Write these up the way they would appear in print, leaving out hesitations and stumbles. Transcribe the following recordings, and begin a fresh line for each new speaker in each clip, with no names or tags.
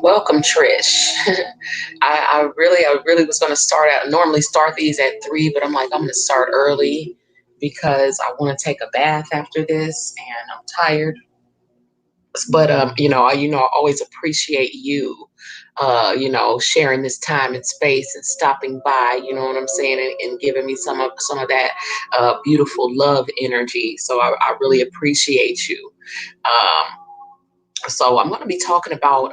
Welcome, Trish. I really was going to start out. Normally start these at 3, but I'm like, I'm going to start early because I want to take a bath after this, and I'm tired. But I always appreciate you, sharing this time and space and stopping by. You know what I'm saying, and giving me some of that beautiful love energy. So I really appreciate you. So I'm going to be talking about.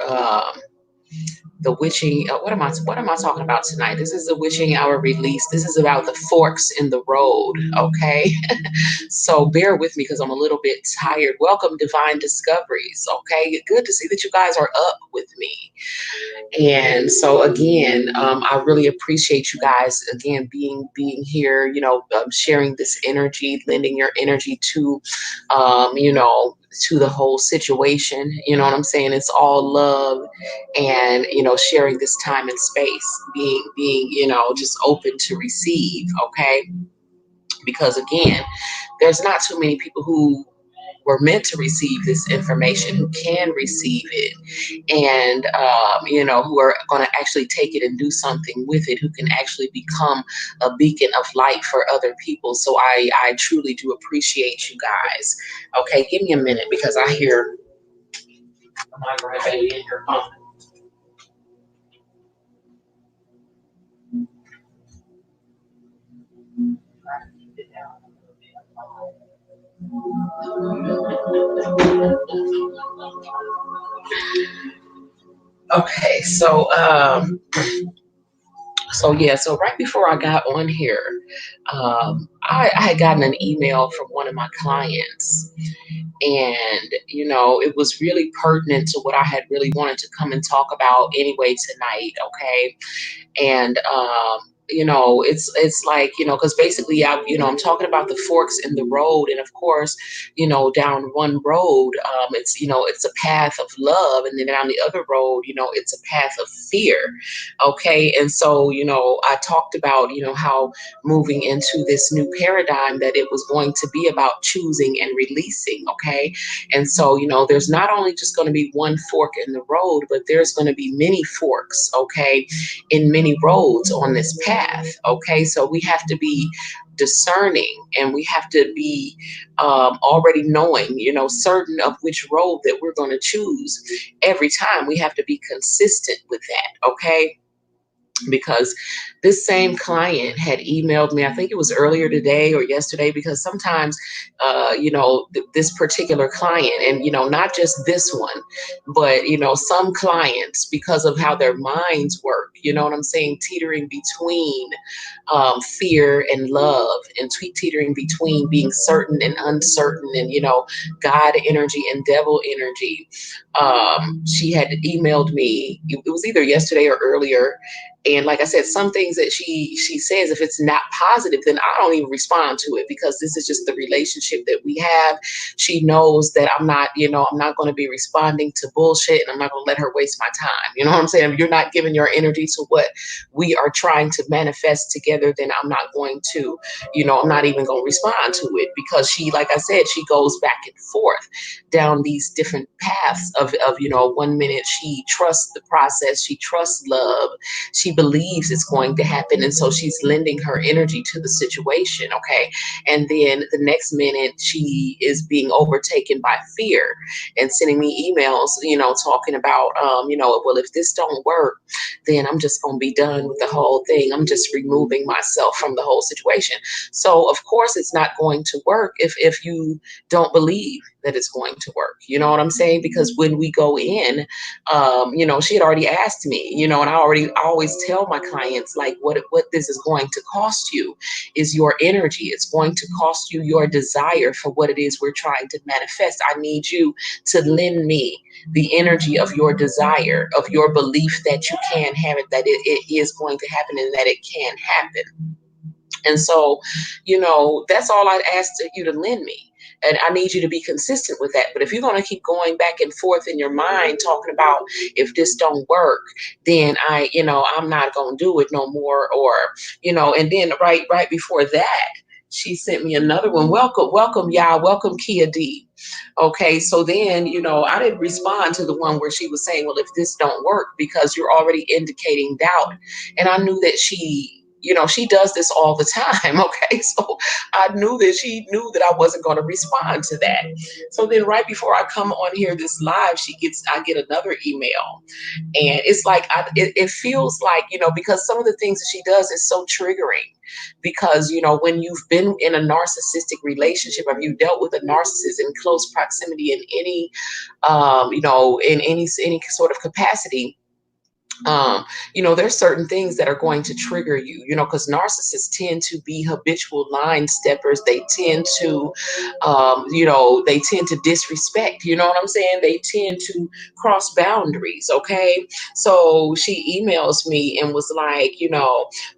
The witching, what am I talking about tonight? This is the witching hour release. This is about the forks in the road. Okay. So bear with me because I'm a little bit tired. Welcome, Divine Discoveries. Okay, good to see that you guys are up with me. And so again, I really appreciate you guys again being here, sharing this energy, lending your energy to to the whole situation. You know what I'm saying? It's all love, and sharing this time and space, being just open to receive. Okay, because again, there's not too many people who were meant to receive this information, who can receive it, and who are going to actually take it and do something with it, who can actually become a beacon of light for other people. So I truly do appreciate you guys. Okay, give me a minute because I hear my grandbaby in here. Okay, so so right before I got on here, I had gotten an email from one of my clients, and it was really pertinent to what I had really wanted to come and talk about anyway tonight. Okay, and it's like, because basically I'm talking about the forks in the road, and of course, down one road, it's a path of love, and then down the other road, it's a path of fear. Okay, and so I talked about how moving into this new paradigm, that it was going to be about choosing and releasing. Okay, and so there's not only just going to be one fork in the road, but there's going to be many forks. Okay, in many roads on this path. Okay, so we have to be discerning, and we have to be already knowing, certain of which road that we're going to choose every time. We have to be consistent with that. Okay, because this same client had emailed me, I think it was earlier today or yesterday, because sometimes this particular client, and not just this one, but some clients, because of how their minds work, you know what I'm saying, teetering between fear and love, and teetering between being certain and uncertain, and God energy and devil energy. She had emailed me, it was either yesterday or earlier. And like I said, some things that she says, if it's not positive, then I don't even respond to it, because this is just the relationship that we have. She knows that I'm not going to be responding to bullshit, and I'm not going to let her waste my time. You know what I'm saying? If you're not giving your energy to what we are trying to manifest together, then I'm not going to, I'm not even going to respond to it, because she, like I said, she goes back and forth down these different paths of 1 minute she trusts the process, she trusts love, she believes it's going to happen, and so she's lending her energy to the situation. Okay, and then the next minute she is being overtaken by fear and sending me emails, talking about well, if this don't work, then I'm just going to be done with the whole thing. I'm just removing myself from the whole situation. So of course it's not going to work if you don't believe that it's going to work. You know what I'm saying? Because when when we go in, she had already asked me, and I always tell my clients, like, what this is going to cost you is your energy. It's going to cost you your desire for what it is we're trying to manifest. I need you to lend me the energy of your desire, of your belief that you can have it, that it is going to happen and that it can happen. And so, that's all I'd ask you to lend me. And I need you to be consistent with that. But if you're going to keep going back and forth in your mind talking about, if this don't work, then I'm not going to do it no more. Or, and then right before that, she sent me another one. Welcome, y'all. Welcome, Kia D. Okay, so then, I didn't respond to the one where she was saying, well, if this don't work, because you're already indicating doubt. And I knew that she does this all the time. Okay, so I knew that she knew that I wasn't going to respond to that. So then right before I come on here this live, I get another email. And it's like, it feels like, because some of the things that she does is so triggering. Because, when you've been in a narcissistic relationship, or you dealt with a narcissist in close proximity in any, in any sort of capacity, there's certain things that are going to trigger you, because narcissists tend to be habitual line steppers. They tend to, they tend to disrespect, you know what I'm saying? They tend to cross boundaries. Okay. So she emails me and was like,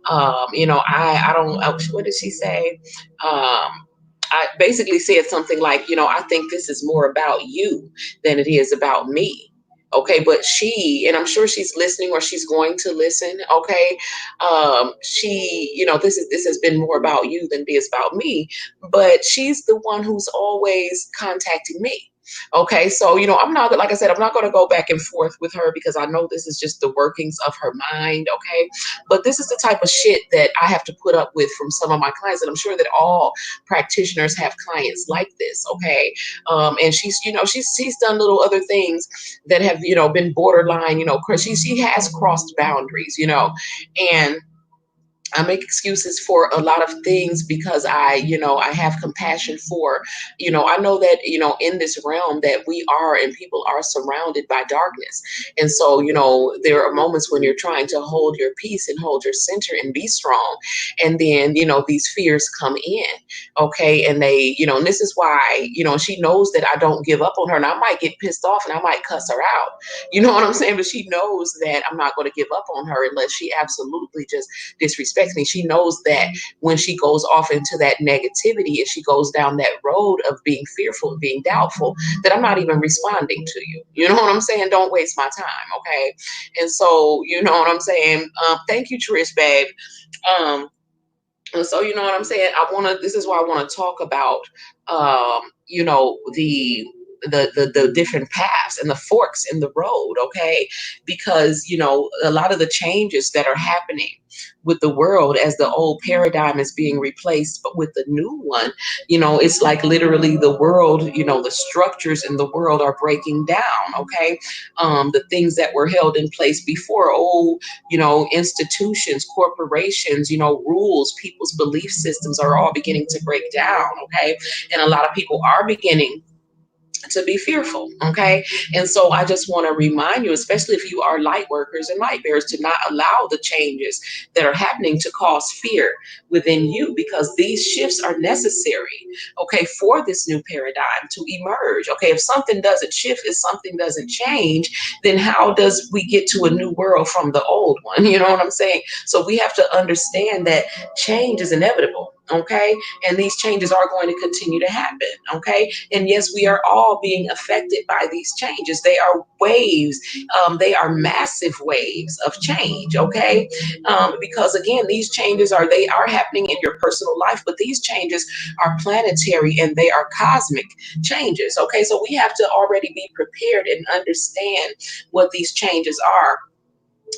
I don't, what did she say? I basically said something like, I think this is more about you than it is about me. Okay, but and I'm sure she's listening, or she's going to listen. Okay, this has been more about you than it is about me. But she's the one who's always contacting me. Okay, so I'm not, like I said, I'm not going to go back and forth with her, because I know this is just the workings of her mind. Okay, but this is the type of shit that I have to put up with from some of my clients, and I'm sure that all practitioners have clients like this. Okay, and she's done little other things that have been borderline, because she has crossed boundaries, and I make excuses for a lot of things, because I have compassion for, I know that, in this realm that we are, and people are surrounded by darkness. And so, there are moments when you're trying to hold your peace and hold your center and be strong. And then, these fears come in. Okay. And they, and this is why, she knows that I don't give up on her, and I might get pissed off and I might cuss her out. You know what I'm saying? But she knows that I'm not going to give up on her unless she absolutely just disrespects me. She knows that when she goes off into that negativity, and she goes down that road of being fearful and being doubtful, that I'm not even responding to you. You know what I'm saying? Don't waste my time. Okay. And so, you know what I'm saying? Thank you, Trish, babe. And so, you know what I'm saying? This is why I want to talk about, the different paths and the forks in the road. Okay. Because, a lot of the changes that are happening with the world, as the old paradigm is being replaced, but with the new one, it's like literally the world, the structures in the world are breaking down. Okay. The things that were held in place before, institutions, corporations, rules, people's belief systems are all beginning to break down. Okay. And a lot of people are beginning to be fearful. Okay. And so I just want to remind you, especially if you are light workers and light bearers, to not allow the changes that are happening to cause fear within you, because these shifts are necessary, okay, for this new paradigm to emerge. Okay. If something doesn't shift, if something doesn't change, then how does we get to a new world from the old one? You know what I'm saying? So we have to understand that change is inevitable. Okay. And these changes are going to continue to happen. Okay. And yes, we are all being affected by these changes. They are waves. They are massive waves of change. Okay. Because again, these changes they are happening in your personal life, but these changes are planetary and they are cosmic changes. Okay. So we have to already be prepared and understand what these changes are.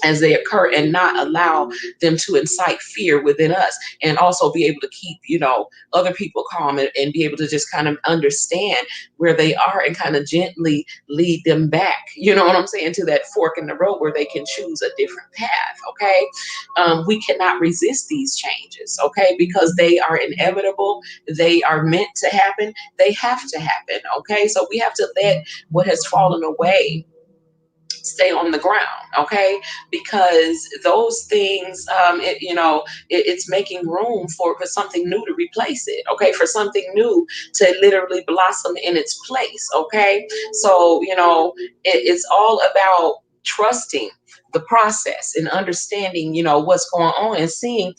as they occur, and not allow them to incite fear within us, and also be able to keep, other people calm, and be able to just kind of understand where they are and kind of gently lead them back, you know what I'm saying, to that fork in the road where they can choose a different path. Okay. We cannot resist these changes, okay, because they are inevitable. They are meant to happen. They have to happen. Okay. So we have to let what has fallen away stay on the ground, okay, because those things, it's making room for something new to replace it, okay, for something new to literally blossom in its place, okay. So it's all about trusting the process and understanding, what's going on, and seeing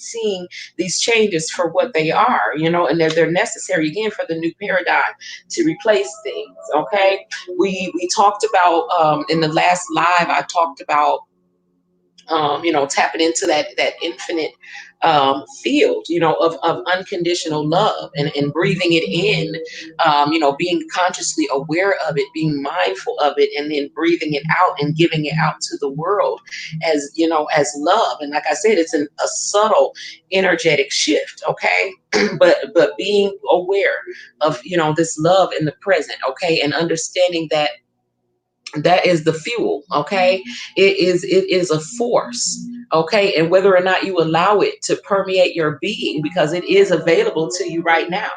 these changes for what they are, and they're necessary again for the new paradigm to replace things, okay. We talked about, in the last live, I talked about, tapping into that infinite field, of unconditional love, and breathing it in, being consciously aware of it, being mindful of it, and then breathing it out and giving it out to the world as, as love. And like I said, it's a subtle energetic shift, okay. but being aware of, this love in the present, okay, and understanding that is the fuel, okay. It is a force, okay, and whether or not you allow it to permeate your being, because it is available to you right now,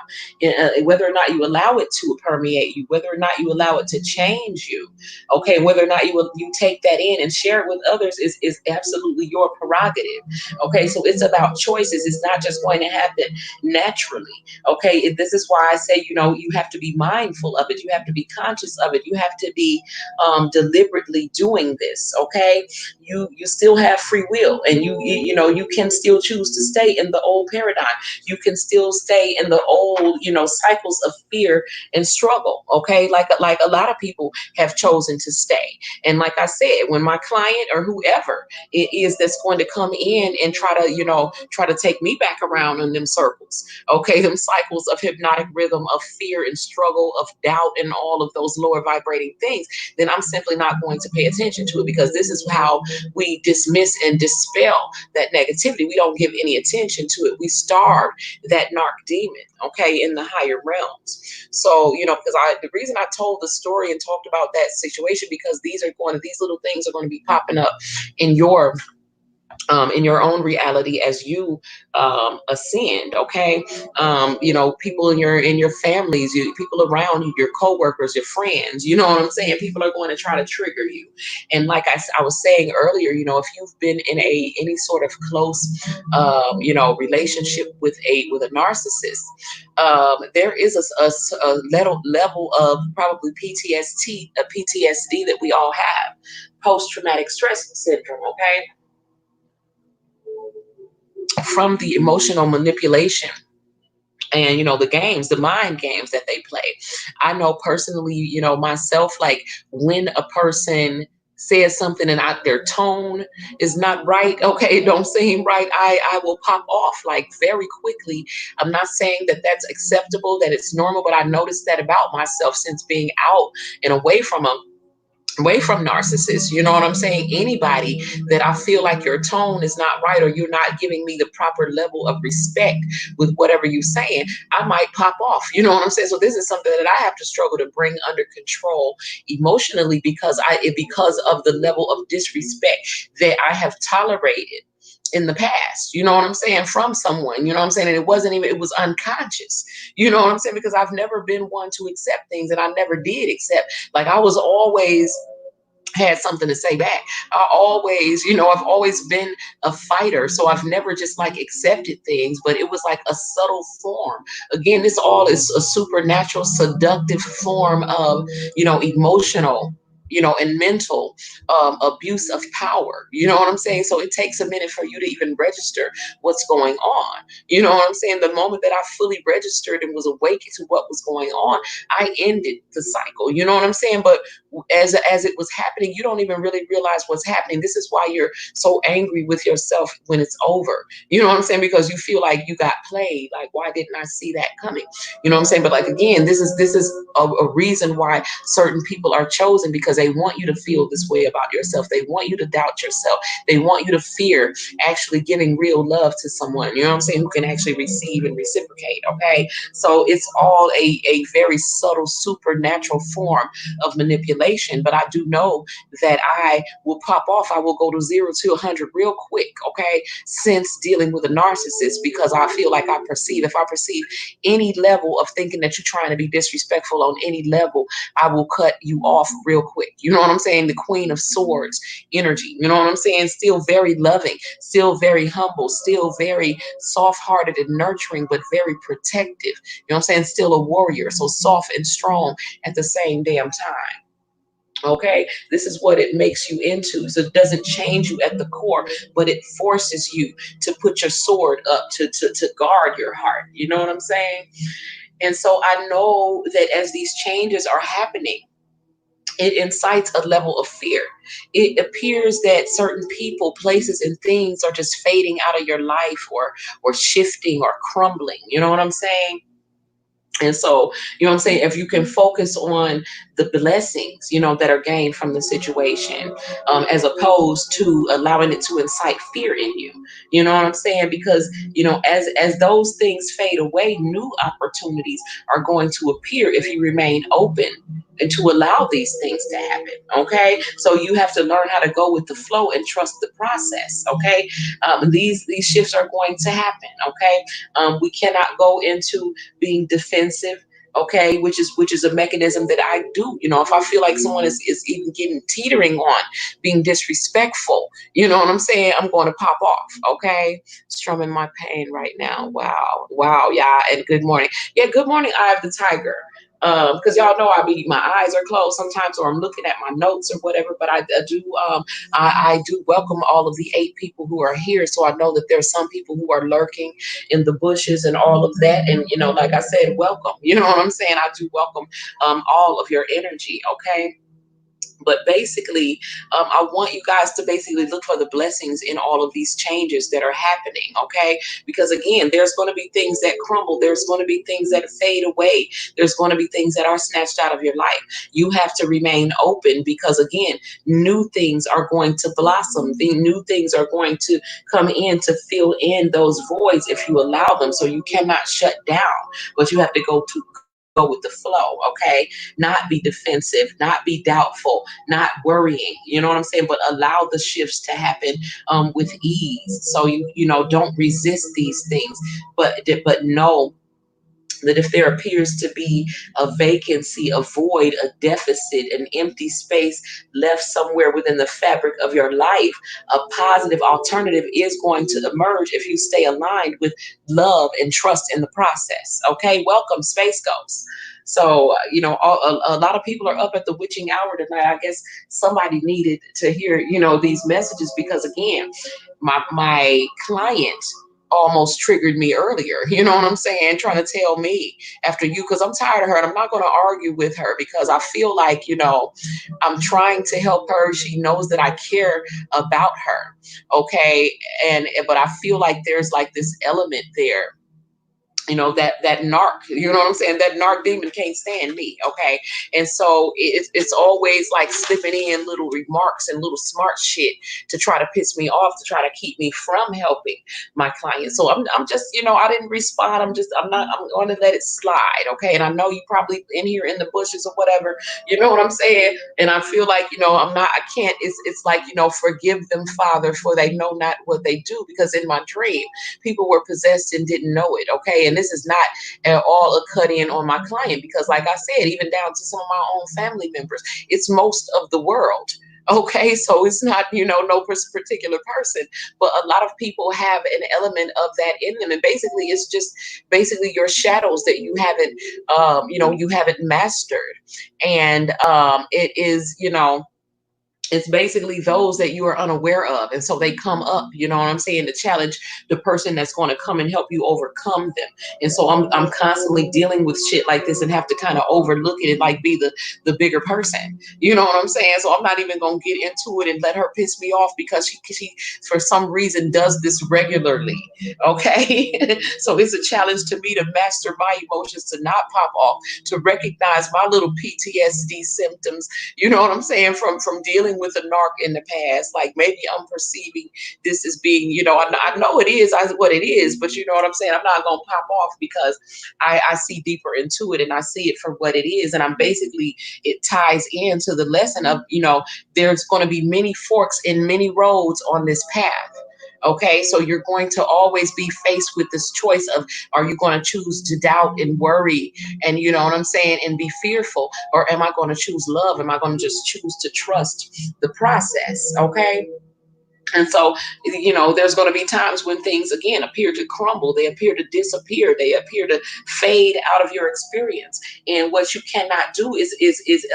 whether or not you allow it to permeate you, whether or not you allow it to change you, okay, whether or not you take that in and share it with others is absolutely your prerogative, okay. So it's about choices. It's not just going to happen naturally, okay. This is why I say, you have to be mindful of it, you have to be conscious of it, you have to be deliberately doing this, okay. You still have free will, and you can still choose to stay in the old paradigm. You can still stay in the old, cycles of fear and struggle, okay, like a lot of people have chosen to stay. And like I said, when my client or whoever it is that's going to come in and try to take me back around in them circles, okay, them cycles of hypnotic rhythm of fear and struggle, of doubt, and all of those lower vibrating things, then I'm simply not going to pay attention to it, because this is how we dismiss and dispel that negativity. We don't give any attention to it. We starve that narc demon, okay, in the higher realms. So, because the reason I told the story and talked about that situation, because these little things are going to be popping up in your own reality as you ascend, okay. People in your families, people around you, your coworkers, your friends, you know what I'm saying, people are going to try to trigger you. And like I was saying earlier, if you've been in any sort of close relationship with a narcissist, there is a level of probably PTSD that we all have, post-traumatic stress syndrome, okay, from the emotional manipulation and the mind games that they play. I know personally, myself, like when a person says something and their tone is not right, okay, it don't seem right, I will pop off like very quickly. I'm not saying that that's acceptable, that it's normal, but I noticed that about myself since being out and away from narcissists. You know what I'm saying? Anybody that I feel like your tone is not right, or you're not giving me the proper level of respect with whatever you're saying, I might pop off. You know what I'm saying? So this is something that I have to struggle to bring under control emotionally, because of the level of disrespect that I have tolerated in the past, you know what I'm saying, from someone, you know what I'm saying, and it was unconscious, you know what I'm saying, because I've never been one to accept things, and I never did accept, like I was always had something to say back. I've always been a fighter, so I've never just like accepted things, but it was like a subtle form. Again, this all is a supernatural, seductive form of, emotional, and mental abuse of power. You know what I'm saying? So it takes a minute for you to even register what's going on. You know what I'm saying? The moment that I fully registered and was awake to what was going on, I ended the cycle. You know what I'm saying? But as it was happening, you don't even really realize what's happening. This is why you're so angry with yourself when it's over. You know what I'm saying? Because you feel like you got played. Like, why didn't I see that coming? You know what I'm saying? But like, again, this is a reason why certain people are chosen, because they want you to feel this way about yourself. They want you to doubt yourself. They want you to fear actually giving real love to someone, you know what I'm saying, who can actually receive and reciprocate. Okay. So it's all a very subtle supernatural form of manipulation. But I do know that I will pop off. I will go to 0 to 100 real quick. Okay. Since dealing with a narcissist, because I feel like if I perceive any level of thinking that you're trying to be disrespectful on any level, I will cut you off real quick. You know what I'm saying? The Queen of Swords energy. You know what I'm saying? Still very loving, still very humble, still very soft-hearted and nurturing, but very protective. You know what I'm saying? Still a warrior, so soft and strong at the same damn time. Okay, this is what it makes you into. So it doesn't change you at the core, but it forces you to put your sword up to guard your heart. You know what I'm saying? And so I know that as these changes are happening, it incites a level of fear. It appears that certain people, places, and things are just fading out of your life, or shifting or crumbling. You know what I'm saying? And so, you know what I'm saying? If you can focus on the blessings, that are gained from the situation, as opposed to allowing it to incite fear in you. You know what I'm saying? Because, as those things fade away, new opportunities are going to appear if you remain open and to allow these things to happen. Okay. So you have to learn how to go with the flow and trust the process. Okay. These shifts are going to happen. Okay. We cannot go into being defensive, okay, which is a mechanism that I do. If I feel like someone is even getting teetering on being disrespectful, you know what I'm saying, I'm going to pop off. Okay. Strumming my pain right now. Wow. Yeah. And good morning. Yeah, good morning, Eye of the Tiger. Because y'all know my eyes are closed sometimes, or I'm looking at my notes or whatever. But I do welcome all of the 8 people who are here. So I know that there's some people who are lurking in the bushes and all of that. And like I said, welcome. You know what I'm saying? I do welcome all of your energy. Okay. But basically, I want you guys to basically look for the blessings in all of these changes that are happening, okay? Because again, there's going to be things that crumble. There's going to be things that fade away. There's going to be things that are snatched out of your life. You have to remain open, because again, new things are going to blossom. The new things are going to come in to fill in those voids if you allow them. So you cannot shut down, but you have to go with the flow, okay? Not be defensive, not be doubtful, not worrying, you know what I'm saying? But allow the shifts to happen with ease. So don't resist these things, but know that if there appears to be a vacancy, a void, a deficit, an empty space left somewhere within the fabric of your life, a positive alternative is going to emerge if you stay aligned with love and trust in the process. Okay, welcome, Space Ghost. So, a lot of people are up at the witching hour tonight. I guess somebody needed to hear, these messages, because again, my client almost triggered me earlier. You know what I'm saying? Trying to tell me after you, because I'm tired of her and I'm not going to argue with her, because I feel like, I'm trying to help her. She knows that I care about her. Okay. But I feel like there's like this element there, that narc, you know what I'm saying? That narc demon can't stand me. Okay. And so it's always like slipping in little remarks and little smart shit to try to piss me off, to try to keep me from helping my clients. So I'm just, I didn't respond. I'm going to let it slide. Okay. And I know you probably in here in the bushes or whatever, you know what I'm saying? And I feel like, I can't, it's like, forgive them, Father, for they know not what they do. Because in my dream, people were possessed and didn't know it. Okay. And this is not at all a cut in on my client, because like I said, even down to some of my own family members, it's most of the world. Okay, so it's not, no particular person, but a lot of people have an element of that in them. And basically, it's just basically your shadows that you haven't mastered. And it is, It's basically those that you are unaware of. And so they come up, you know what I'm saying, to challenge the person that's going to come and help you overcome them. And so I'm constantly dealing with shit like this and have to kind of overlook it and like be the bigger person. You know what I'm saying? So I'm not even going to get into it and let her piss me off because she for some reason does this regularly. Okay. So it's a challenge to me to master my emotions, to not pop off, to recognize my little PTSD symptoms, you know what I'm saying, from dealing with a narc in the past. Like maybe I'm perceiving this as being, I know it is what it is, but you know what I'm saying, I'm not gonna pop off because I see deeper into it and I see it for what it is. And I'm basically, it ties into the lesson of, there's going to be many forks in many roads on this path. Okay, so you're going to always be faced with this choice of, are you going to choose to doubt and worry and, you know what I'm saying, and be fearful, or am I going to choose love? Am I going to just choose to trust the process? Okay. And so, there's going to be times when things again appear to crumble, they appear to disappear, they appear to fade out of your experience. And what you cannot do is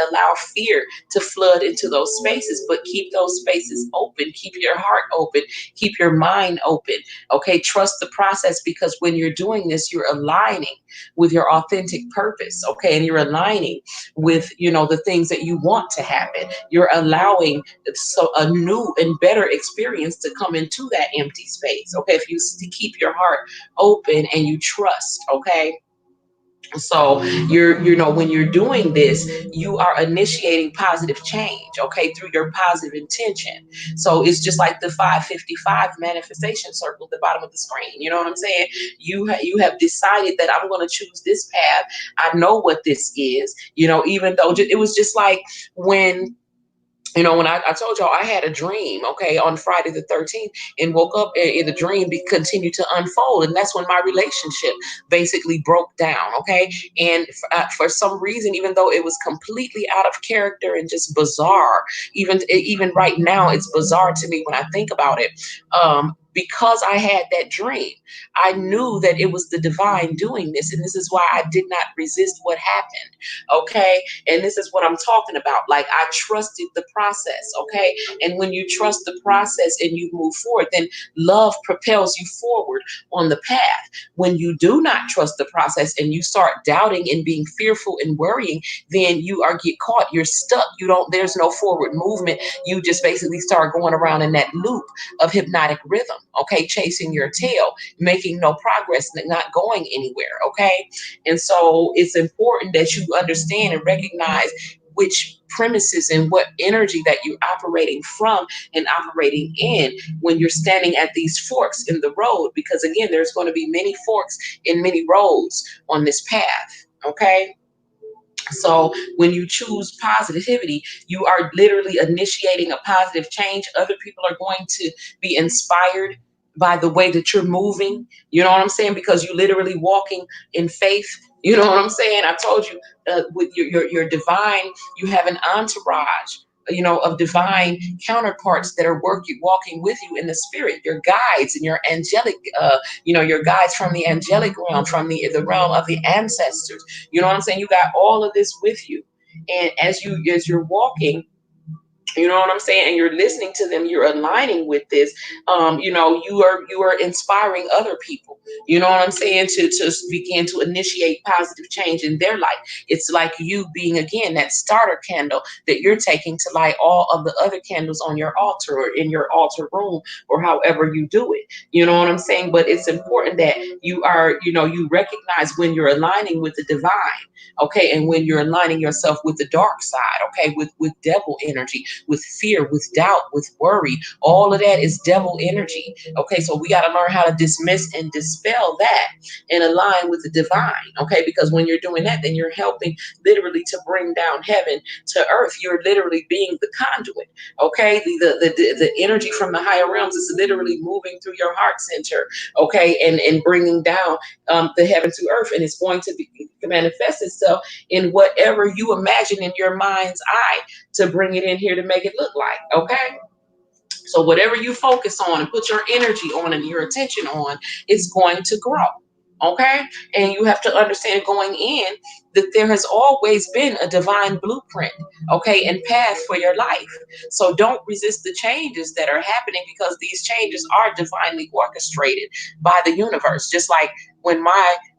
allow fear to flood into those spaces, but keep those spaces open, keep your heart open, keep your mind open. Okay, trust the process, because when you're doing this, you're aligning with your authentic purpose. Okay, and you're aligning with, the things that you want to happen. You're allowing so a new and better experience to come into that empty space. Okay, if you keep your heart open and you trust. Okay, so when you're doing this, you are initiating positive change, okay, through your positive intention. So it's just like the 555 manifestation circle at the bottom of the screen. You know what I'm saying? You have decided that I'm going to choose this path. I know what this is, even though it was just like when, when I told y'all I had a dream, okay, on Friday the 13th, and woke up in the dream, continued to unfold. And that's when my relationship basically broke down, okay? And for some reason, even though it was completely out of character and just bizarre, even right now, it's bizarre to me when I think about it. Because I had that dream, I knew that it was the divine doing this. And this is why I did not resist what happened, okay? And this is what I'm talking about. Like, I trusted the process, okay? And when you trust the process and you move forward, then love propels you forward on the path. When you do not trust the process and you start doubting and being fearful and worrying, then you get caught. You're stuck. There's no forward movement. You just basically start going around in that loop of hypnotic rhythm, okay? Chasing your tail, making no progress, not going anywhere, okay? And so it's important that you understand and recognize which premises and what energy that you're operating from and operating in when you're standing at these forks in the road. Because again, there's going to be many forks in many roads on this path, okay? So when you choose positivity, you are literally initiating a positive change. Other people are going to be inspired by the way that you're moving. You know what I'm saying? Because you're literally walking in faith. You know what I'm saying? I told you, with your divine, you have an entourage, of divine counterparts that are walking with you in the spirit, your guides and your angelic, your guides from the angelic realm, from the realm of the ancestors. You know what I'm saying? You got all of this with you. And as you're walking, you know what I'm saying, and you're listening to them, you're aligning with this. You are inspiring other people, you know what I'm saying, to begin to initiate positive change in their life. It's like you being, again, that starter candle that you're taking to light all of the other candles on your altar or in your altar room, or however you do it. You know what I'm saying? But it's important that you recognize when you're aligning with the divine, okay, and when you're aligning yourself with the dark side, okay, with devil energy, with fear, with doubt, with worry. All of that is devil energy. Okay, so we got to learn how to dismiss and dispel that and align with the divine. Okay, because when you're doing that, then you're helping literally to bring down heaven to earth. You're literally being the conduit. Okay, the energy from the higher realms is literally moving through your heart center. Okay, and bringing down the heaven to earth, and it's going to manifest itself in whatever you imagine in your mind's eye to bring it in here to make it look like, okay? So whatever you focus on and put your energy on and your attention on, it's going to grow. Okay. And you have to understand going in that there has always been a divine blueprint, okay, and path for your life. So don't resist the changes that are happening, because these changes are divinely orchestrated by the universe. Just like when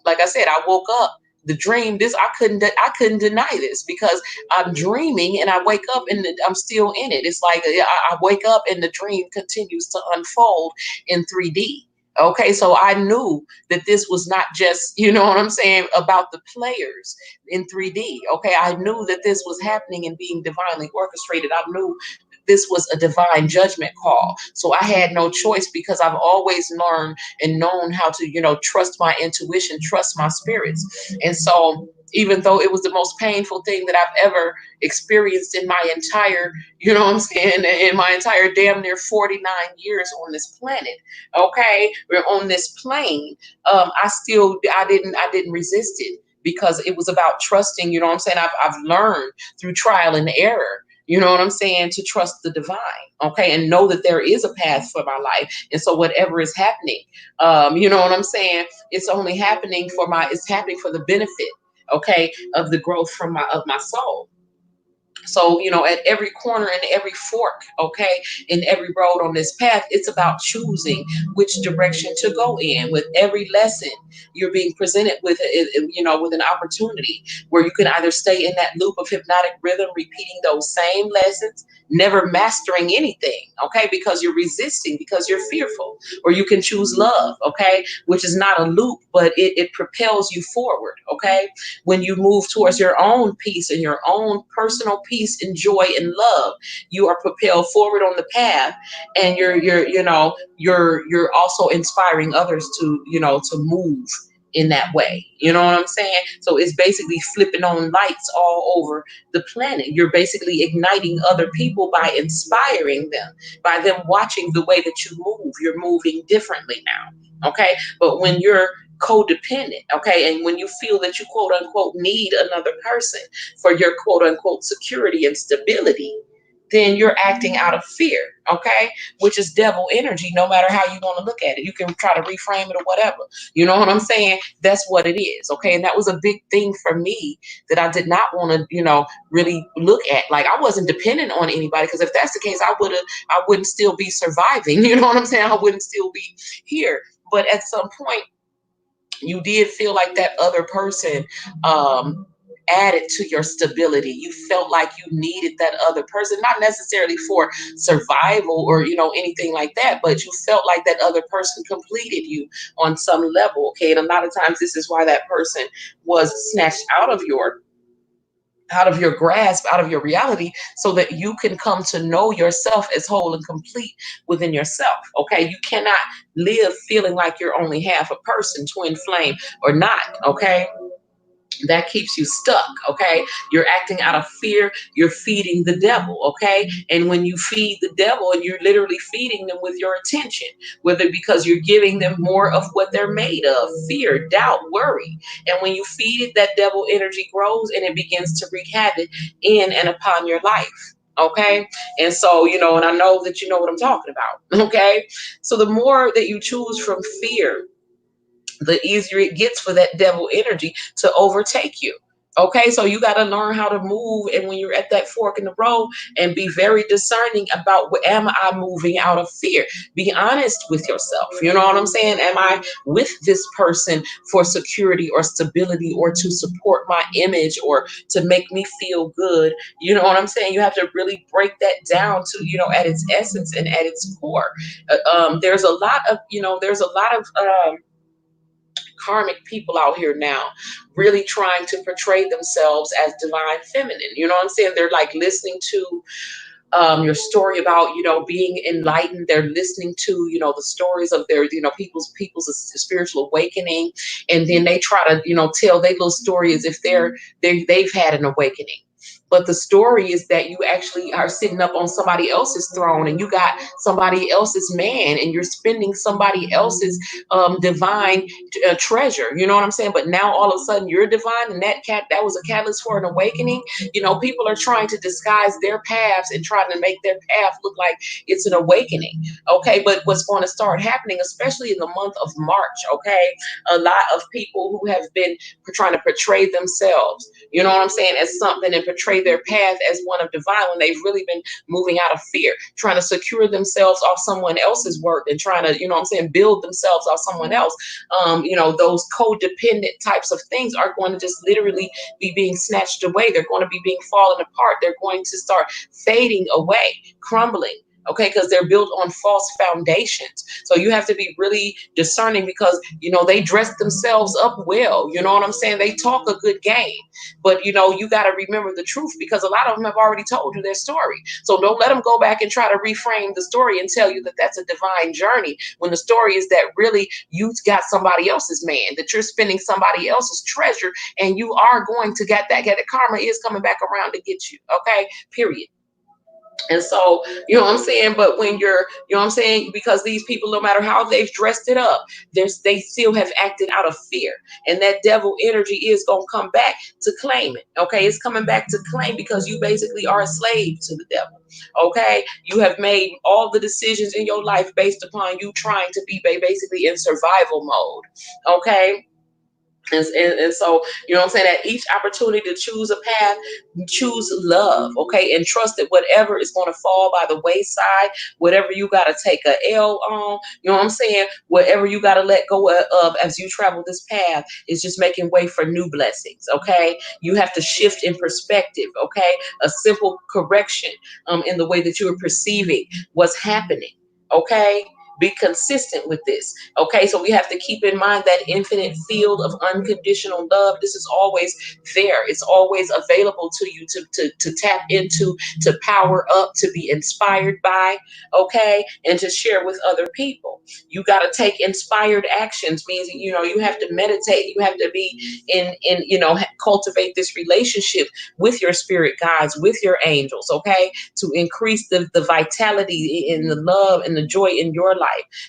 like I said, I woke up. The dream, this I couldn't deny this, because I'm dreaming and I wake up and I'm still in it. It's like I wake up and the dream continues to unfold in 3D. Okay, so I knew that this was not just, you know what I'm saying, about the players in 3D. Okay, I knew that this was happening and being divinely orchestrated. I knew this was a divine judgment call. So I had no choice, because I've always learned and known how to, trust my intuition, trust my spirits. And so even though it was the most painful thing that I've ever experienced in my entire, you know what I'm saying, in my entire damn near 49 years on this planet, okay, we're on this plane, I didn't resist it, because it was about trusting. You know what I'm saying, I've learned through trial and error, you know what I'm saying, to trust the divine, okay, and know that there is a path for my life. And so whatever is happening, you know what I'm saying, it's happening for the benefit, okay, of the growth of my soul. So, at every corner and every fork, okay, in every road on this path, it's about choosing which direction to go in. With every lesson, you're being presented with, with an opportunity where you can either stay in that loop of hypnotic rhythm, repeating those same lessons, never mastering anything, okay, because you're resisting, because you're fearful, or you can choose love, okay, which is not a loop, but it propels you forward, okay, when you move towards your own peace and your own personal peace and joy and love, you are propelled forward on the path, and you're also inspiring others to, to move in that way. You know what I'm saying? So it's basically flipping on lights all over the planet. You're basically igniting other people by inspiring them, by them watching the way that you move. You're moving differently now. Okay. But when you're codependent, okay, and when you feel that you quote unquote need another person for your quote unquote security and stability, then you're acting out of fear, okay, which is devil energy. No matter how you want to look at it, you can try to reframe it or whatever. You know what I'm saying? That's what it is, okay. And that was a big thing for me that I did not want to, really look at. Like, I wasn't dependent on anybody, because if that's the case, I wouldn't still be surviving. You know what I'm saying? I wouldn't still be here. But at some point, you did feel like that other person um, added to your stability. You felt like you needed that other person, not necessarily for survival or, anything like that, but you felt like that other person completed you on some level. Okay. And a lot of times this is why that person was snatched out of your grasp, out of your reality, so that you can come to know yourself as whole and complete within yourself. Okay. You cannot live feeling like you're only half a person, twin flame or not. Okay. That keeps you stuck. Okay. You're acting out of fear. You're feeding the devil. Okay. And when you feed the devil, and you're literally feeding them with your attention, whether because you're giving them more of what they're made of: fear, doubt, worry. And when you feed it, that devil energy grows and it begins to wreak havoc in and upon your life. Okay. And so, and I know that you know what I'm talking about. Okay. So the more that you choose from fear, the easier it gets for that devil energy to overtake you. Okay, so you got to learn how to move. And when you're at that fork in the road, and be very discerning about, am I moving out of fear? Be honest with yourself. You know what I'm saying? Am I with this person for security or stability, or to support my image, or to make me feel good? You know what I'm saying? You have to really break that down to, at its essence and at its core. There's a lot of, karmic people out here now really trying to portray themselves as divine feminine. You know what I'm saying? They're like listening to your story about, being enlightened. They're listening to, the stories of their, people's spiritual awakening. And then they try to, tell their little story as if they've had an awakening. But the story is that you actually are sitting up on somebody else's throne, and you got somebody else's man, and you're spending somebody else's divine treasure. You know what I'm saying? But now all of a sudden you're divine, and that was a catalyst for an awakening. You know, people are trying to disguise their paths and trying to make their path look like it's an awakening. Okay, but what's going to start happening, especially in the month of March, okay, a lot of people who have been trying to portray themselves, you know what I'm saying, as something, and portray their path as one of divine, when they've really been moving out of fear, trying to secure themselves off someone else's work, and trying to, you know what I'm saying, build themselves off someone else. You know, those codependent types of things are going to just literally be being snatched away. They're going to be being fallen apart. They're going to start fading away, crumbling. Okay, because they're built on false foundations. So you have to be really discerning, because you know they dress themselves up well. You know what I'm saying? They talk a good game, but you know you got to remember the truth, because a lot of them have already told you their story. So don't let them go back and try to reframe the story and tell you that that's a divine journey, when the story is that really you got somebody else's man, that you're spending somebody else's treasure, and you are going to get that. Get it. Karma is coming back around to get you. Okay, period. And so, you know what I'm saying? But when you're, you know what I'm saying? Because these people, no matter how they've dressed it up, they still have acted out of fear. And that devil energy is going to come back to claim it. Okay. It's coming back to claim, because you basically are a slave to the devil. Okay. You have made all the decisions in your life based upon you trying to be basically in survival mode. Okay. And so, you know what I'm saying, at each opportunity to choose a path, choose love, okay, and trust that whatever is going to fall by the wayside, whatever you got to take a L on, you know what I'm saying, whatever you got to let go of as you travel this path, is just making way for new blessings. Okay, you have to shift in perspective. Okay, a simple correction in the way that you are perceiving what's happening. Okay, be consistent with this. Okay, so we have to keep in mind that infinite field of unconditional love. This is always there. It's always available to you to tap into, to power up, to be inspired by. Okay, and to share with other people. You got to take inspired actions. Means, you know, you have to meditate. You have to be in you know, cultivate this relationship with your spirit guides, with your angels. Okay, to increase the vitality and the love and the joy in your life.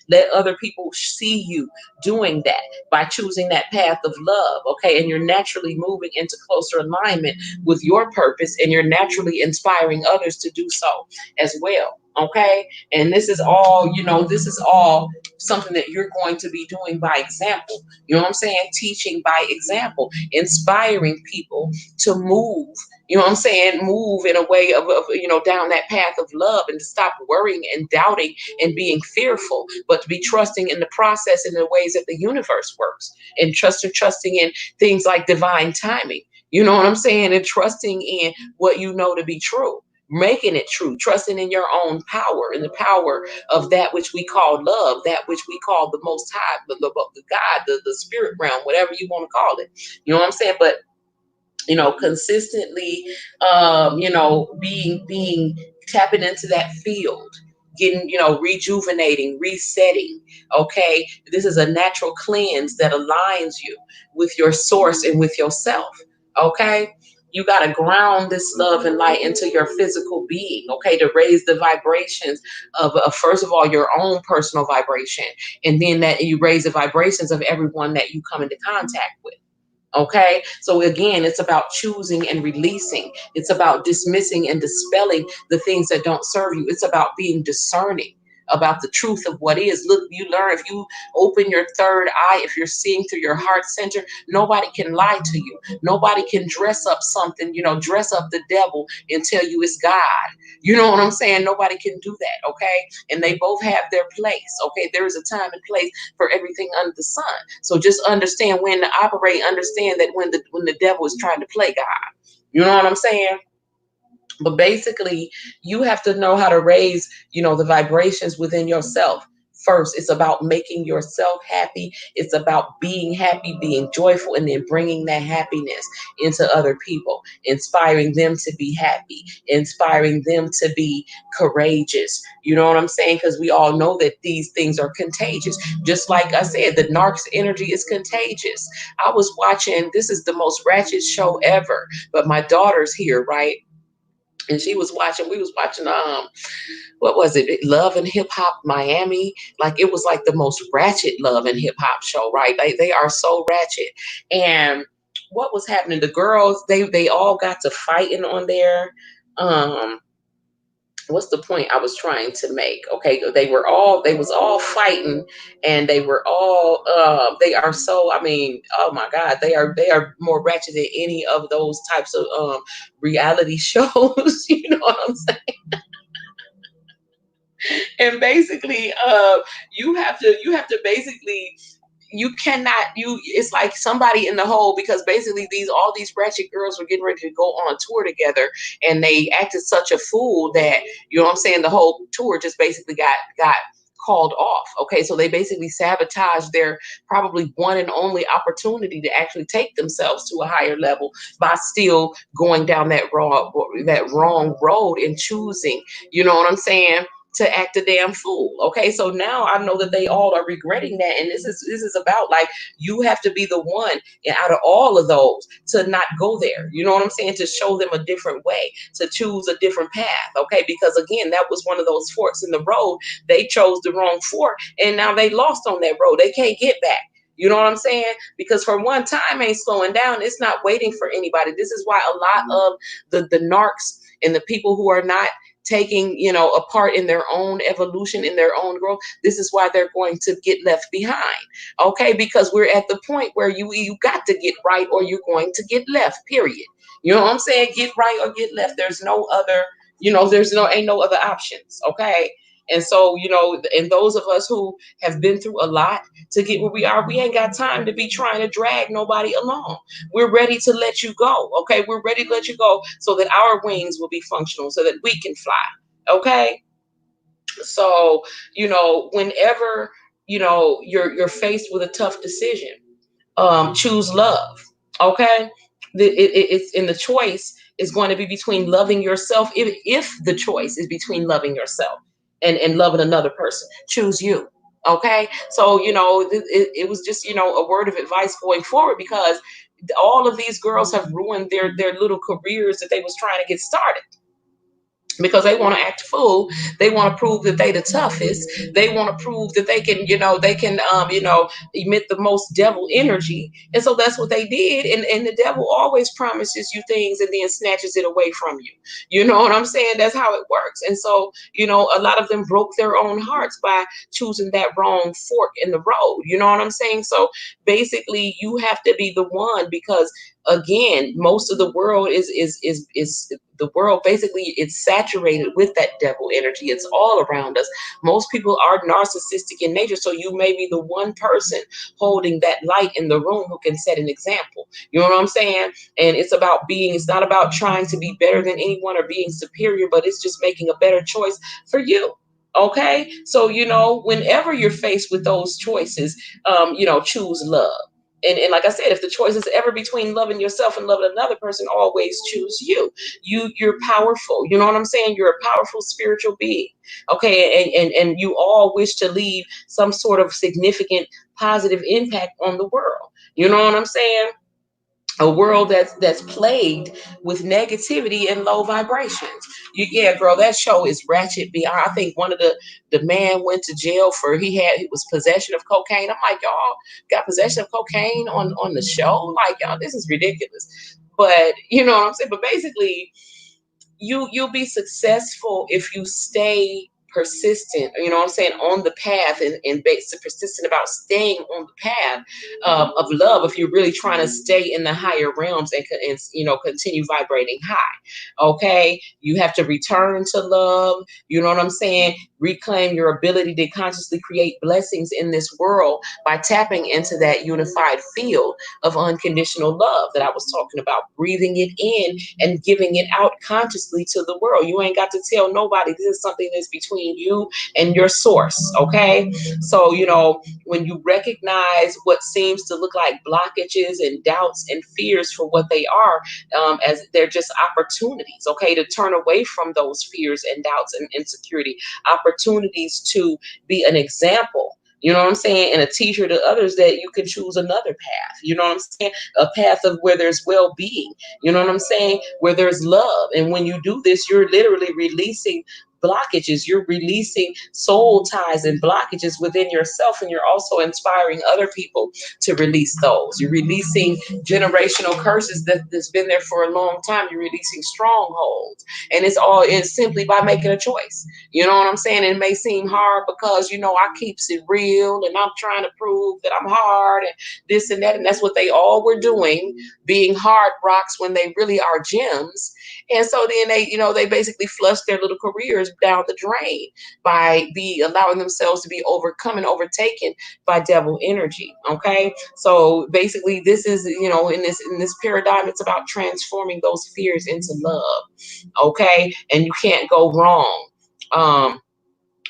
Let other people see you doing that by choosing that path of love. Okay, and you're naturally moving into closer alignment with your purpose, and you're naturally inspiring others to do so as well. Okay, and this is all, you know, this is all something that you're going to be doing by example. You know what I'm saying? Teaching by example, inspiring people to move, you know what I'm saying, move in a way of, you know, down that path of love, and to stop worrying and doubting and being fearful, but to be trusting in the process, in the ways that the universe works, and trusting in things like divine timing. You know what I'm saying? And trusting in what you know to be true, making it true, trusting in your own power, in the power of that which we call love, that which we call the most high, the God, the spirit realm, whatever you want to call it. You know what I'm saying? But you know, consistently, you know, being tapping into that field, getting, you know, rejuvenating, resetting. Okay, this is a natural cleanse that aligns you with your source and with yourself. Okay, you got to ground this love and light into your physical being. Okay, to raise the vibrations of first of all your own personal vibration, and then that you raise the vibrations of everyone that you come into contact with. Okay, so again, it's about choosing and releasing. It's about dismissing and dispelling the things that don't serve you. It's about being discerning about the truth of what is. Look, you learn, if you open your third eye, if you're seeing through your heart center, nobody can lie to you. Nobody can dress up something, you know, dress up the devil and tell you it's God. You know what I'm saying? Nobody can do that. Okay, and they both have their place. Okay, there is a time and place for everything under the sun. So just understand when to operate. Understand that when the devil is trying to play God. You know what I'm saying? But basically, you have to know how to raise, you know, the vibrations within yourself. First, it's about making yourself happy. It's about being happy, being joyful, and then bringing that happiness into other people, inspiring them to be happy, inspiring them to be courageous. You know what I'm saying? Because we all know that these things are contagious. Just like I said, the narc's energy is contagious. I was watching, this is the most ratchet show ever, but my daughter's here, right? and we was watching what was it? Love and Hip Hop Miami. Like it was like the most ratchet love and hip hop show, right? They are so ratchet. And what was happening? The girls, they all got to fighting on there. Um, what's the point I was trying to make? Okay, they was all fighting, and they were all they are so, I mean, oh my god, they are more ratchet than any of those types of reality shows. You know what I'm saying? And basically you have to basically, you cannot, you it's like somebody in the hole, because basically these ratchet girls were getting ready to go on a tour together, and they acted such a fool that, you know what I'm saying, the whole tour just basically got called off. Okay, so they basically sabotaged their probably one and only opportunity to actually take themselves to a higher level by still going down that wrong road and choosing, you know what I'm saying, to act a damn fool. Okay, so now I know that they all are regretting that, and this is about, like, you have to be the one, and out of all of those, to not go there. You know what I'm saying? To show them a different way, to choose a different path. Okay, because again, that was one of those forks in the road. They chose the wrong fork, and now they lost on that road. They can't get back. You know what I'm saying? Because for one, time ain't slowing down. It's not waiting for anybody. This is why a lot of the narcs and the people who are not taking, a part in their own evolution, in their own growth, this is why they're going to get left behind. Okay, because we're at the point where you got to get right, or you're going to get left, period. You know what I'm saying? Get right or get left. There's no other, ain't no other options. Okay, and so, and those of us who have been through a lot to get where we are, we ain't got time to be trying to drag nobody along. We're ready to let you go. Okay, we're ready to let you go so that our wings will be functional, so that we can fly. Okay, so, whenever, you're faced with a tough decision, choose love. Okay, it's in the choice is going to be between loving yourself. If the choice is between loving yourself and loving another person, choose you. Okay, so, it was just, a word of advice going forward, because all of these girls have ruined their little careers that they was trying to get started, because they want to act a fool. They want to prove that they the toughest. They want to prove that they can emit the most devil energy. And so that's what they did. And the devil always promises you things and then snatches it away from you. You know what I'm saying? That's how it works. And so, a lot of them broke their own hearts by choosing that wrong fork in the road. You know what I'm saying? So basically you have to be the one, because again, most of the world is the world, basically it's saturated with that devil energy. It's all around us. Most people are narcissistic in nature, so you may be the one person holding that light in the room who can set an example. You know what I'm saying? And it's not about trying to be better than anyone or being superior, but it's just making a better choice for you. Okay, so, whenever you're faced with those choices, choose love. And like I said, if the choice is ever between loving yourself and loving another person, always choose you. You're powerful. You know what I'm saying? You're a powerful spiritual being. Okay, and you all wish to leave some sort of significant positive impact on the world. You know what I'm saying? A world that's plagued with negativity and low vibrations. Yeah, girl, that show is ratchet beyond. I think one of the man went to jail for he was possession of cocaine. I'm like, y'all got possession of cocaine on the show? Like, y'all, this is ridiculous. But you know what I'm saying? But basically, you'll be successful if you stay persistent, you know what I'm saying, on the path, and persistent about staying on the path of love, if you're really trying to stay in the higher realms, and continue vibrating high. Okay, you have to return to love. You know what I'm saying? Reclaim your ability to consciously create blessings in this world by tapping into that unified field of unconditional love that I was talking about, breathing it in and giving it out consciously to the world. You ain't got to tell nobody. This is something that's between you and your source. Okay, so, when you recognize what seems to look like blockages and doubts and fears for what they are, as they're just opportunities, okay, to turn away from those fears and doubts and insecurity, opportunities to be an example You know what I'm saying? And a teacher to others that you can choose another path. You know what I'm saying? A path of where there's well-being. You know what I'm saying? Where there's love. And when you do this, you're literally releasing blockages. You're releasing soul ties and blockages within yourself. And you're also inspiring other people to release those. You're releasing generational curses that's been there for a long time. You're releasing strongholds. And it's simply by making a choice. You know what I'm saying? It may seem hard because, I keeps it real and I'm trying to prove that I'm hard and this and that. And that's what they all were doing, being hard rocks when they really are gems. And so then they basically flush their little careers down the drain by allowing themselves to be overcome and overtaken by devil energy. Okay. So basically this is, in this paradigm, it's about transforming those fears into love. Okay. And you can't go wrong. Um,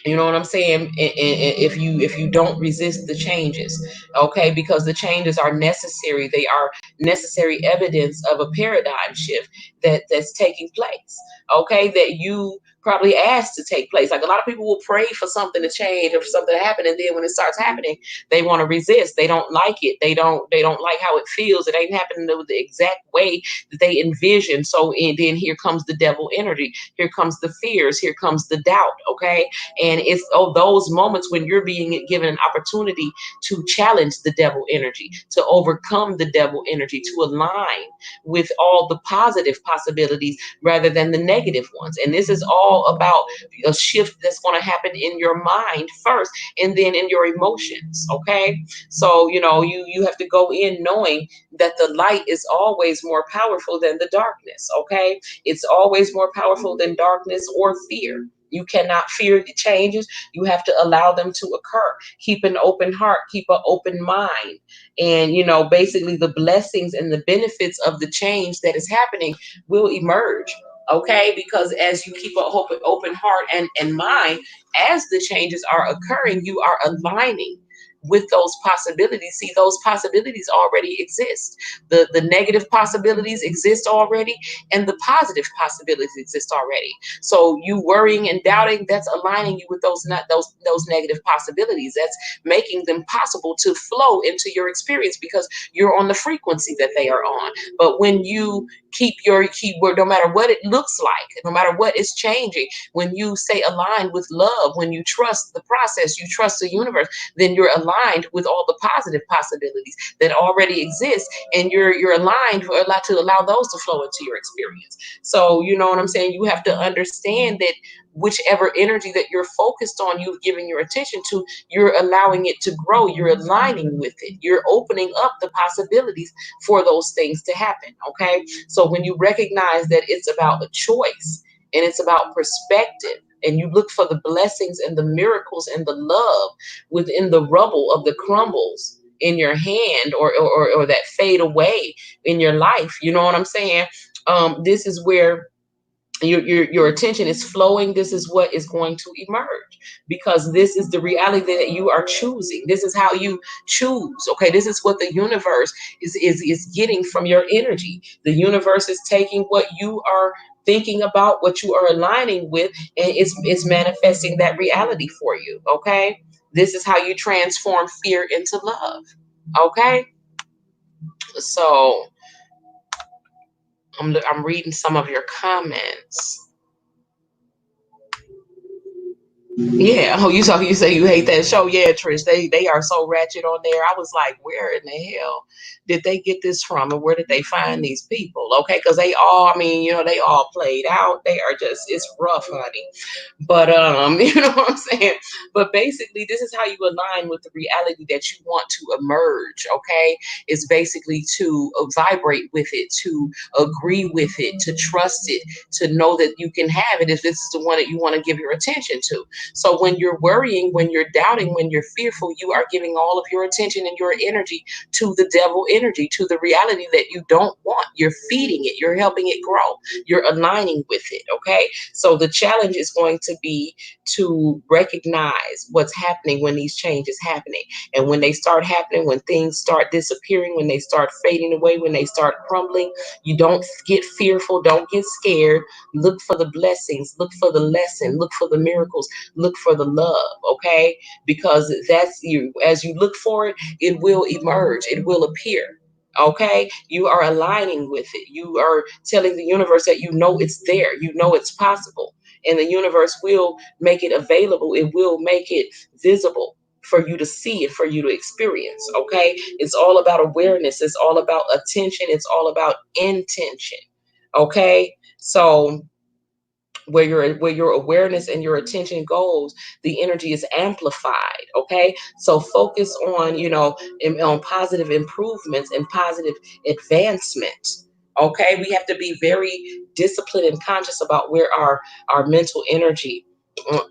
you know what I'm saying? And if you don't resist the changes, okay, because the changes are necessary. They are necessary evidence of a paradigm shift that's taking place. Okay, that you probably asked to take place. Like a lot of people will pray for something to change or for something to happen, and then when it starts happening, they want to resist. They don't like it. They don't like how it feels. It ain't happening the exact way that they envision. So and then here comes the devil energy. Here comes the fears. Here comes the doubt. Okay, and it's those moments when you're being given an opportunity to challenge the devil energy, to overcome the devil energy, to align with all the positive possibilities rather than the negative ones. And this is all about a shift that's going to happen in your mind first and then in your emotions. Okay. So, you have to go in knowing that the light is always more powerful than the darkness. Okay. It's always more powerful than darkness or fear. You cannot fear the changes. You have to allow them to occur. Keep an open heart, keep an open mind. And, basically the blessings and the benefits of the change that is happening will emerge. Okay, because as you keep an open heart and mind, as the changes are occurring, you are aligning with those possibilities. See, those possibilities already exist. The negative possibilities exist already, and the positive possibilities exist already. So you worrying and doubting, that's aligning you with those not those negative possibilities. That's making them possible to flow into your experience because you're on the frequency that they are on. But when you keep your keyword, no matter what it looks like, no matter what is changing, when you stay aligned with love, when you trust the process, you trust the universe, then you're aligned with all the positive possibilities that already exist, and you're aligned for a lot to allow those to flow into your experience. So you know what I'm saying? You have to understand that whichever energy that you're focused on, you've given your attention to, you're allowing it to grow, you're aligning with it, you're opening up the possibilities for those things to happen. Okay. So when you recognize that it's about a choice and it's about perspective, and you look for the blessings and the miracles and the love within the rubble of the crumbles in your hand, or that fade away in your life. You know what I'm saying? This is where your attention is flowing. This is what is going to emerge, because this is the reality that you are choosing. This is how you choose. Okay, this is what the universe is getting from your energy. The universe is taking what you are thinking about, what you are aligning with, and it's manifesting that reality for you. Okay, this is how you transform fear into love. Okay, so I'm reading some of your comments. Yeah. Oh, you say you hate that show. Yeah, Trish. They are so ratchet on there. I was like, where in the hell did they get this from, and where did they find these people? Okay, because they all, I mean, they all played out. They are just, it's rough, honey. But you know what I'm saying? But basically, this is how you align with the reality that you want to emerge. Okay, it's basically to vibrate with it, to agree with it, to trust it, to know that you can have it if this is the one that you want to give your attention to. So when you're worrying, when you're doubting, when you're fearful, you are giving all of your attention and your energy to the devil energy, to the reality that you don't want. You're feeding it, you're helping it grow, you're aligning with it. Okay. So the challenge is going to be to recognize what's happening when these changes happening. And when they start happening, when things start disappearing, when they start fading away, when they start crumbling, you don't get fearful, don't get scared. Look for the blessings, look for the lesson, look for the miracles, look for the love, okay? Because that's you. As you look for it, it will emerge, it will appear. Okay, you are aligning with it. You are telling the universe that you know it's there, you know it's possible, and the universe will make it available, it will make it visible for you to see and for you to experience. Okay, it's all about awareness, it's all about attention, it's all about intention. Okay, so where your awareness and your attention goes, the energy is amplified. Okay, so focus on, on positive improvements and positive advancement. Okay, we have to be very disciplined and conscious about where our mental energy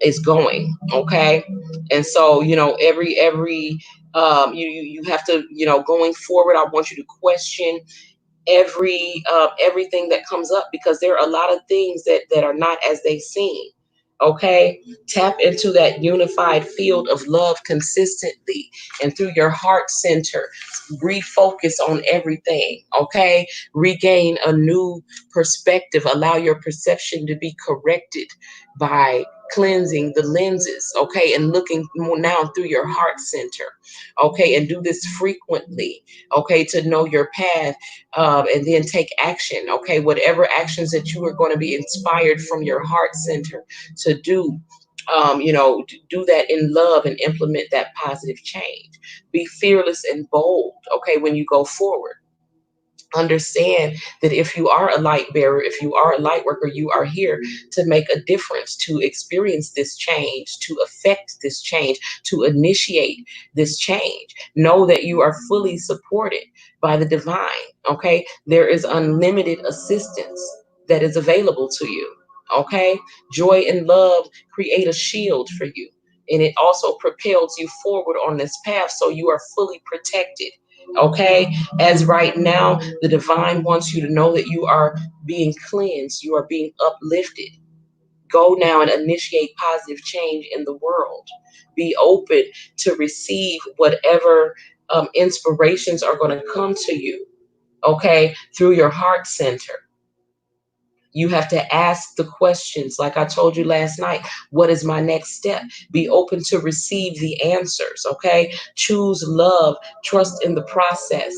is going. Okay, and so every you have to, going forward, I want you to question everything that comes up, because there are a lot of things that are not as they seem. Okay, tap into that unified field of love consistently, and through your heart center, refocus on everything. Okay, regain a new perspective, allow your perception to be corrected by cleansing the lenses. Okay, and looking more now through your heart center. Okay, and do this frequently. Okay, to know your path, and then take action. Okay, whatever actions that you are going to be inspired from your heart center to do, do that in love and implement that positive change. Be fearless and bold. Okay, when you go forward, understand that if you are a light bearer, if you are a light worker, you are here to make a difference, to experience this change, to affect this change, to initiate this change. Know that you are fully supported by the divine. Okay, there is unlimited assistance that is available to you. Okay, joy and love create a shield for you, and it also propels you forward on this path, so you are fully protected. Okay, as right now, the divine wants you to know that you are being cleansed, you are being uplifted. Go now and initiate positive change in the world. Be open to receive whatever inspirations are going to come to you, okay, through your heart center. You have to ask the questions, like I told you last night. What is my next step? Be open to receive the answers, okay? Choose love, trust in the process,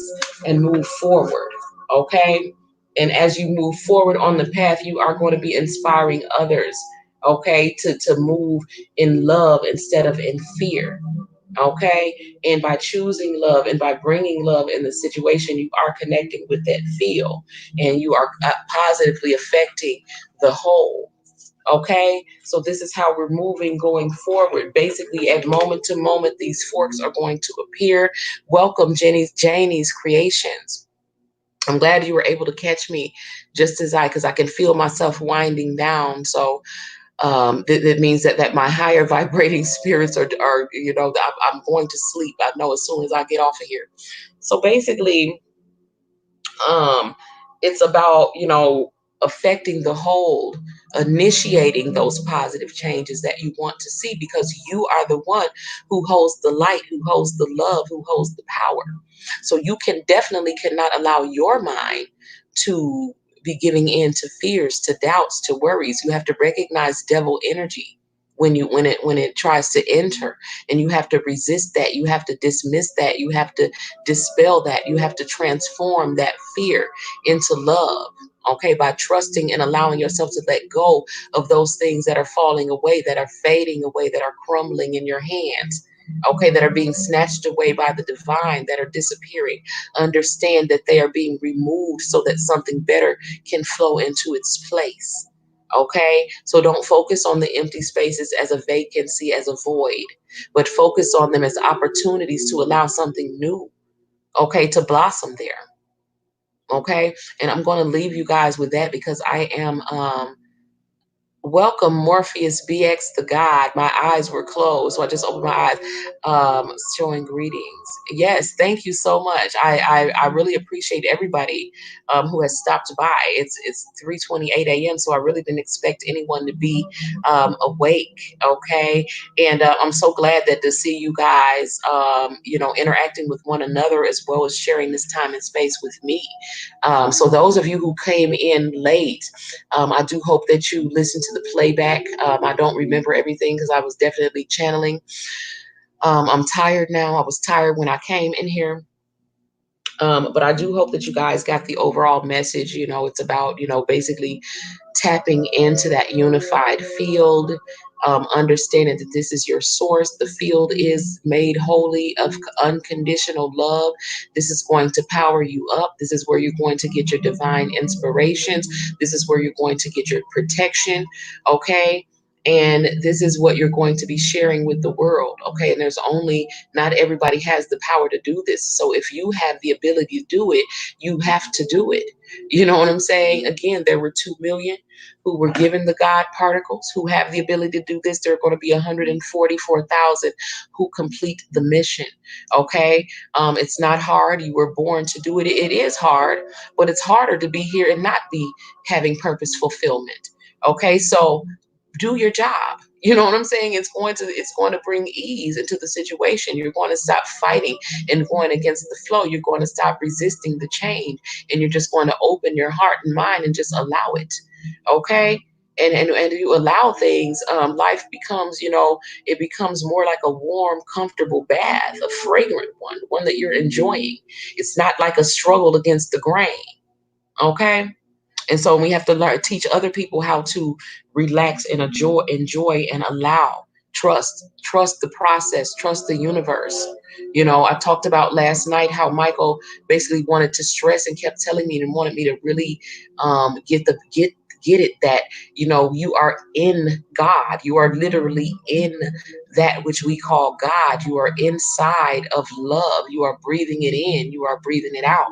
and move forward, okay? And as you move forward on the path, you are going to be inspiring others, okay, to move in love instead of in fear. Okay, and by choosing love and by bringing love in the situation, you are connecting with that feel, and you are positively affecting the whole. Okay, so this is how we're moving going forward. Basically, at moment to moment, these forks are going to appear. Welcome, Janie's Creations. I'm glad you were able to catch me just as because I can feel myself winding down. So that means that my higher vibrating spirits are I'm going to sleep. I know as soon as I get off of here. So basically, um, it's about, affecting the whole, initiating those positive changes that you want to see, because you are the one who holds the light, who holds the love, who holds the power. So you cannot allow your mind to be giving in to fears, to doubts, to worries. You have to recognize devil energy when it tries to enter, and you have to resist that. You have to dismiss that. You have to dispel that. You have to transform that fear into love. Okay, by trusting and allowing yourself to let go of those things that are falling away, that are fading away, that are crumbling in your hands. Okay, that are being snatched away by the divine, that are disappearing. Understand that they are being removed so that something better can flow into its place. Okay, so don't focus on the empty spaces as a vacancy, as a void, but focus on them as opportunities to allow something new, okay, to blossom there. Okay, and I'm going to leave you guys with that, because I am welcome, Morpheus BX the God. My eyes were closed, so I just opened my eyes, showing greetings. Yes, thank you so much. I really appreciate everybody who has stopped by. It's 3:28 a.m., so I really didn't expect anyone to be awake. Okay, and I'm so glad that to see you guys, interacting with one another, as well as sharing this time and space with me. So those of you who came in late, I do hope that you listen to to the playback. I don't remember everything because I was definitely channeling. I'm tired now. I was tired when I came in here. But I do hope that you guys got the overall message. You know, it's about, you know, basically tapping into that unified field, understanding that this is your source. The field is made wholly of unconditional love. This is going to power you up. This is where you're going to get your divine inspirations. This is where you're going to get your protection. Okay. And this is what you're going to be sharing with the world. Okay. And there's only, not everybody has the power to do this. So if you have the ability to do it, you have to do it. You know what I'm saying? Again, there were 2 million who were given the God particles who have the ability to do this. There are going to be 144,000 who complete the mission. Okay. It's not hard. You were born to do it. It is hard, but it's harder to be here and not be having purpose fulfillment. Okay. So do your job. You know what I'm saying? It's going to bring ease into the situation. You're going to stop fighting and going against the flow. You're going to stop resisting the change, and you're just going to open your heart and mind and just allow it. Okay? And you allow things, life becomes, you know, it becomes more like a warm, comfortable bath, a fragrant one that you're enjoying. It's not like a struggle against the grain. Okay? And so we have to learn, teach other people how to relax and enjoy and allow, trust the process, trust the universe. You know, I talked about last night how Michael basically wanted to stress and kept telling me and wanted me to really get it that, you know, you are in God. You are literally in that which we call God. You are inside of love. You are breathing it in. You are breathing it out.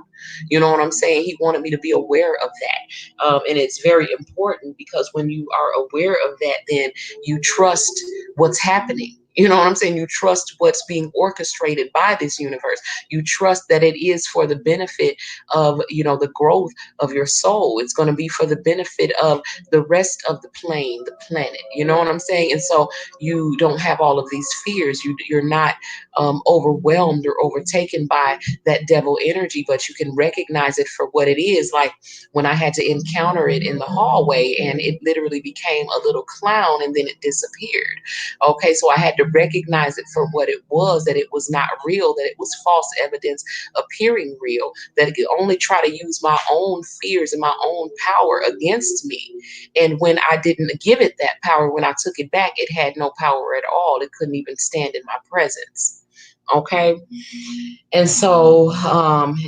You know what I'm saying? He wanted me to be aware of that. And it's very important because when you are aware of that, then you trust what's happening. You know what I'm saying? You trust what's being orchestrated by this universe. You trust that it is for the benefit of, you know, the growth of your soul. It's going to be for the benefit of the rest of the plane, the planet. You know what I'm saying? And so you don't have all of these fears. You're not overwhelmed or overtaken by that devil energy, but you can recognize it for what it is. Like when I had to encounter it in the hallway and it literally became a little clown and then it disappeared. Okay, so I had to recognize it for what it was, that it was not real, that it was false evidence appearing real, that it could only try to use my own fears and my own power against me. And when I didn't give it that power, when I took it back, it had no power at all. It couldn't even stand in my presence. Okay. And so,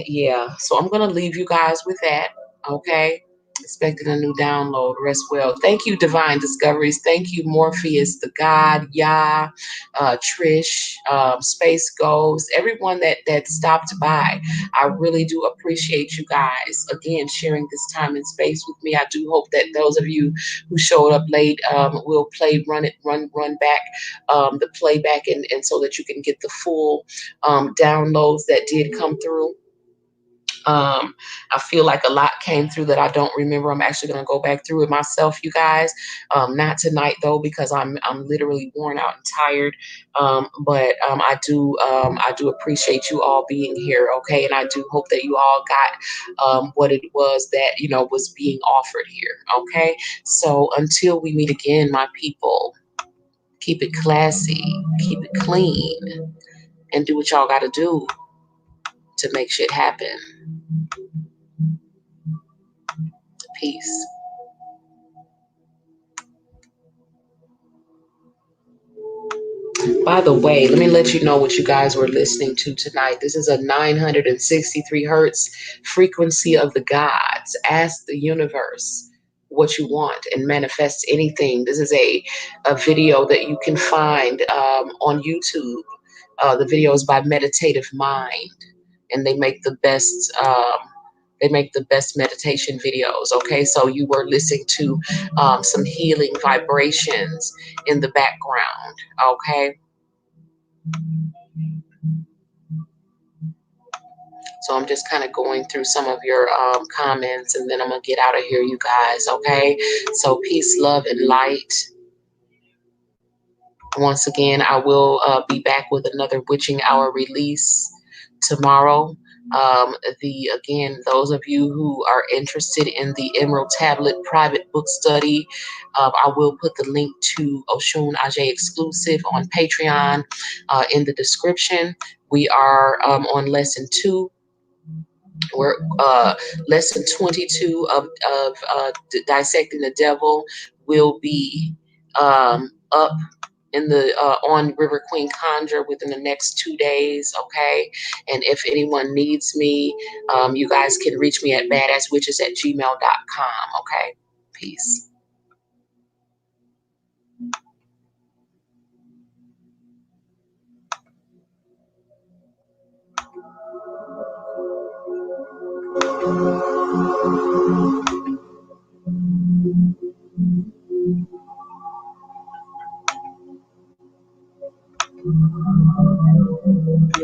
yeah, so I'm going to leave you guys with that. Okay. Expecting a new download. Rest well. Thank you, Divine Discoveries. Thank you, Morpheus, the God, Yah, Trish, Space Ghost, everyone that stopped by. I really do appreciate you guys again sharing this time and space with me. I do hope that those of you who showed up late will run back the playback, and so that you can get the full downloads that did come through. I feel like a lot came through that I don't remember. I'm actually going to go back through it myself, you guys. Not tonight though, because I'm literally worn out and tired. But I do appreciate you all being here. Okay, and I do hope that you all got what it was that, you know, was being offered here. Okay, so until we meet again, my people, keep it classy, keep it clean, and do what y'all got to do to make shit happen. Peace. By the way, let me let you know what you guys were listening to tonight. This is a 963 hertz frequency of the gods. Ask the universe what you want and manifest anything. This is a video that you can find on YouTube. The video is by Meditative Mind, and they make the best. They make the best meditation videos. Okay, so you were listening to some healing vibrations in the background. Okay. So I'm just kind of going through some of your comments, and then I'm going to get out of here, you guys, okay? So peace, love, and light. Once again, I will be back with another Witching Hour release tomorrow. Again, those of you who are interested in the Emerald Tablet private book study, I will put the link to Oshun Aje Exclusive on Patreon in the description. We are on lesson 2. We're lesson 22 of dissecting the devil will be up in the on River Queen Conjure within the next 2 days. Okay, and if anyone needs me, you guys can reach me at badasswitches@gmail.com. Okay, peace.